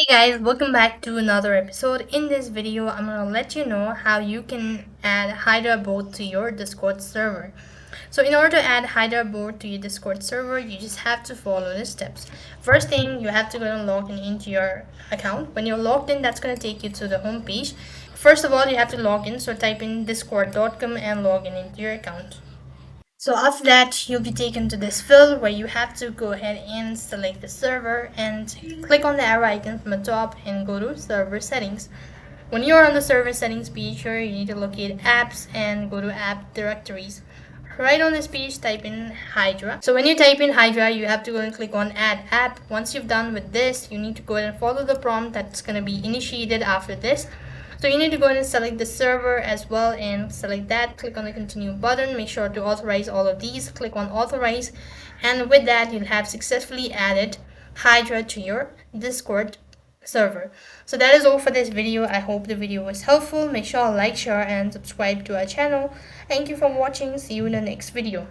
Hey guys, welcome back to another episode. In this video, I'm gonna let you know how you can add Hydra Bot to your Discord server. So in order to add Hydra Bot to your Discord server, you just have to follow the steps. First thing, you have to go and log in into your account. When you're logged in, that's gonna take you to the home page. First of all, you have to log in. So type in discord.com and log in into your account. So after that, you'll be taken to this field where you have to go ahead and select the server and click on the arrow icon from the top and go to server settings. When you're on the server settings page here, you need to locate apps and go to app directories. Right on this page, type in Hydra. So when you type in Hydra, you have to go and click on add app. Once you've done with this, you need to go ahead and follow the prompt that's going to be initiated after this. So you need to go ahead and select the server as well and select that. Click on the continue button. Make sure to authorize all of these. Click on authorize. And with that, you'll have successfully added Hydra to your Discord server. So that is all for this video. I hope the video was helpful. Make sure to like, share and subscribe to our channel. Thank you for watching. See you in the next video.